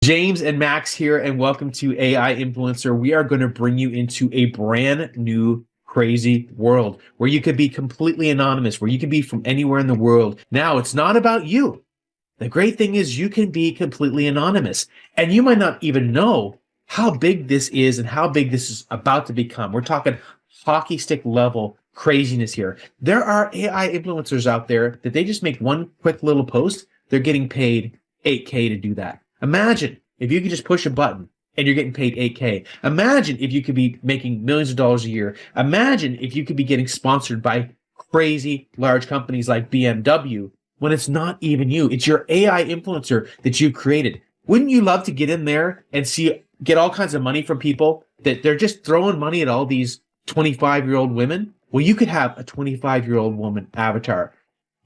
James and Max here, and welcome to AI Influencer. We are going to bring you into a brand new crazy world where you could be completely anonymous, where you can be from anywhere in the world. Now, it's not about you. The great thing is you can be completely anonymous, and you might not even know how big this is and how big this is about to become. We're talking hockey stick level craziness here. There are AI influencers out there that they just make one quick little post. They're getting paid 8K to do that. Imagine if you could just push a button and you're getting paid 8K. Imagine if you could be making millions of dollars a year. Imagine if you could be getting sponsored by crazy large companies like BMW when it's not even you. It's your AI influencer that you created. Wouldn't you love to get in there and get all kinds of money from people that they're just throwing money at all these 25-year-old women? Well, you could have a 25-year-old woman avatar.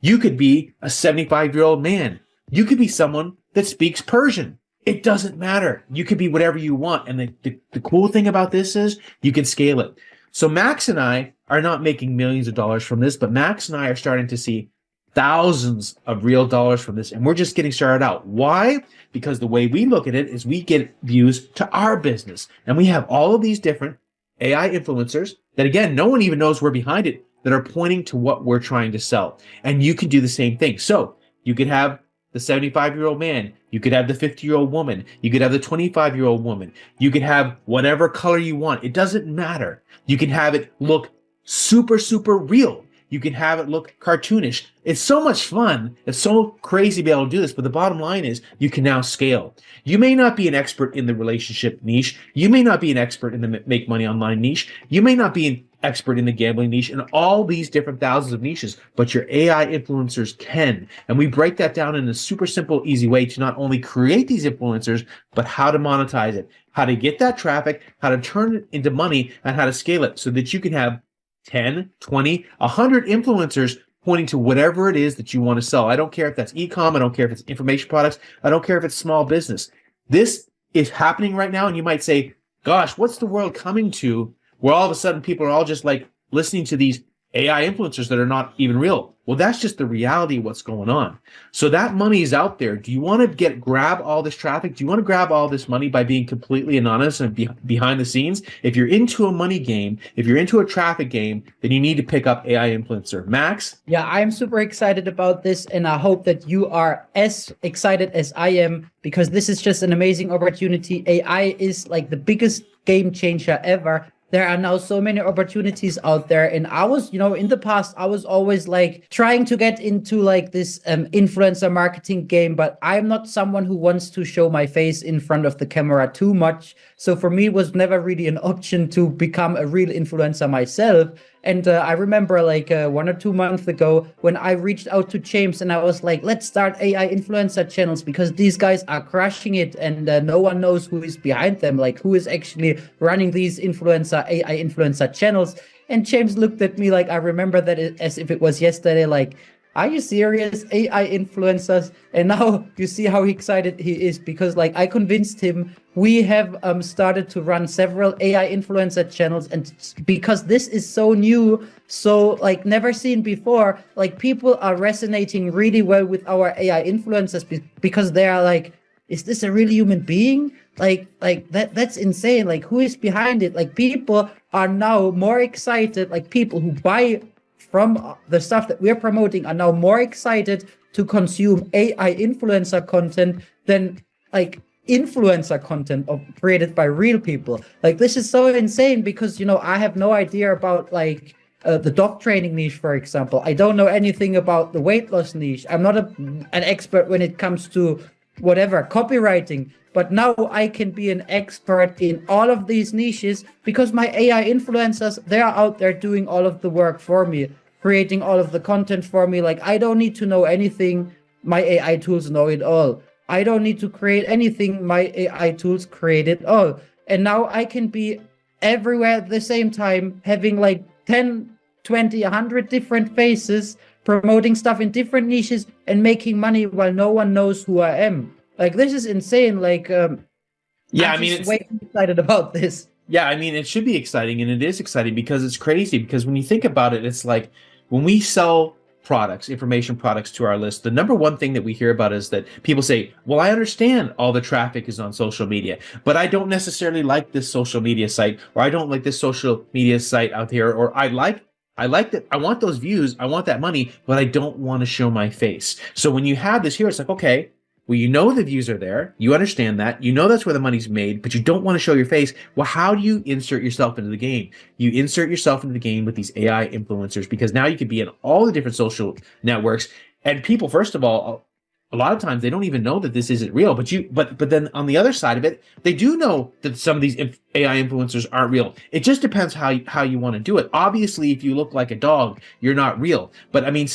You could be a 75-year-old man. You could be someone that speaks Persian. It doesn't matter. You could be whatever you want. And the cool thing about this is you can scale it. So Max and I are not making millions of dollars from this, but Max and I are starting to see thousands of real dollars from this. And we're just getting started out. Why? Because the way we look at it is we get views to our business. And we have all of these different AI influencers that, again, no one even knows we're behind it, that are pointing to what we're trying to sell. And you can do the same thing. So you could have the 75-year-old man, you could have the 50-year-old woman, you could have the 25-year-old woman, you could have whatever color you want. It doesn't matter. You can have it look super, super real. You can have it look cartoonish. It's so much fun. It's so crazy to be able to do this, but the bottom line is you can now scale. You may not be an expert in the relationship niche. You may not be an expert in the make money online niche. You may not be an expert in the gambling niche and all these different thousands of niches, but your AI influencers can. And we break that down in a super simple, easy way to not only create these influencers, but how to monetize it, how to get that traffic, how to turn it into money, and how to scale it so that you can have 10, 20, 100 influencers pointing to whatever it is that you want to sell. I don't care if that's e-com. I don't care if it's information products. I don't care if it's small business. This is happening right now. And you might say, gosh, what's the world coming to where all of a sudden people are all just like listening to these AI influencers that are not even real? Well, that's just the reality of what's going on. So that money is out there. Do you want to grab all this traffic? Do you want to grab all this money by being completely anonymous and behind the scenes? If you're into a money game, if you're into a traffic game, then you need to pick up AI influencer. Max? Yeah, I'm super excited about this, and I hope that you are as excited as I am, because this is just an amazing opportunity. AI is like the biggest game changer ever. There are now so many opportunities out there. And I was, in the past, I was always like trying to get into like this influencer marketing game, but I'm not someone who wants to show my face in front of the camera too much. So for me, it was never really an option to become a real influencer myself. And I remember like 1 or 2 months ago when I reached out to James and I was like, let's start AI influencer channels because these guys are crushing it and no one knows who is behind them, like who is actually running these AI influencer channels. And James looked at me like I remember that as if it was yesterday, like, are you serious? AI influencers? And now you see how excited he is because like I convinced him. We have started to run several AI influencer channels, and because this is so new, so like never seen before, like people are resonating really well with our AI influencers because they are like, is this a real human being? Like that's insane. Like who is behind it? Like people are now more excited. Like people who buy from the stuff that we're promoting are now more excited to consume AI influencer content than like influencer content created by real people. Like this is so insane because I have no idea about like the dog training niche, for example. I don't know anything about the weight loss niche. I'm not an expert when it comes to whatever copywriting, but now I can be an expert in all of these niches because my AI influencers, they're out there doing all of the work for me, creating all of the content for me. Like I don't need to know anything. My AI tools know it all. I don't need to create anything. My AI tools create it all. And now I can be everywhere at the same time, having like 10, 20, 100 different faces, promoting stuff in different niches and making money while no one knows who I am. Like this is insane. Like, Yeah, I'm just way too excited about this. Yeah, I mean, it should be exciting, and it is exciting because it's crazy. Because when you think about it, it's like when we sell products, information products to our list, the number one thing that we hear about is that people say, well, I understand all the traffic is on social media, but I don't necessarily like this social media site, or I don't like this social media site out here, or I like that. I want those views. I want that money, but I don't want to show my face. So when you have this here, it's like, okay, well, you know the views are there. You understand that. You know that's where the money's made, but you don't want to show your face. Well, how do you insert yourself into the game? You insert yourself into the game with these AI influencers, because now you can be in all the different social networks. And people, first of all, a lot of times they don't even know that this isn't real. But then on the other side of it, they do know that some of these AI influencers aren't real. It just depends how you want to do it. Obviously, if you look like a dog, you're not real. But I mean,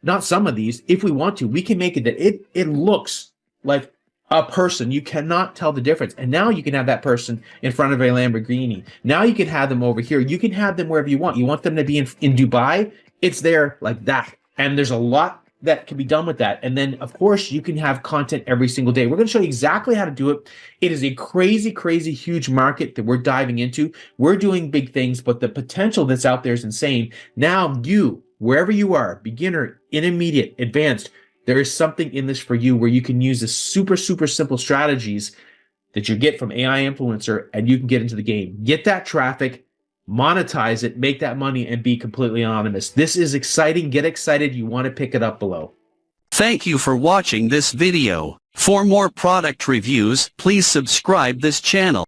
not some of these, if we want to, we can make it that it looks like a person. You cannot tell the difference. And now you can have that person in front of a Lamborghini. Now you can have them over here. You can have them wherever you want. You want them to be in Dubai, it's there like that. And there's a lot that can be done with that. And then, of course, you can have content every single day. We're going to show you exactly how to do it. It is a crazy, crazy, huge market that we're diving into. We're doing big things, but the potential that's out there is insane. Now you, wherever you are, beginner, intermediate, advanced, there is something in this for you where you can use the super, super simple strategies that you get from AI Influencer, and you can get into the game. Get that traffic, monetize it, make that money, and be completely anonymous. This is exciting. Get excited. You want to pick it up below. Thank you for watching this video. For more product reviews, please subscribe this channel.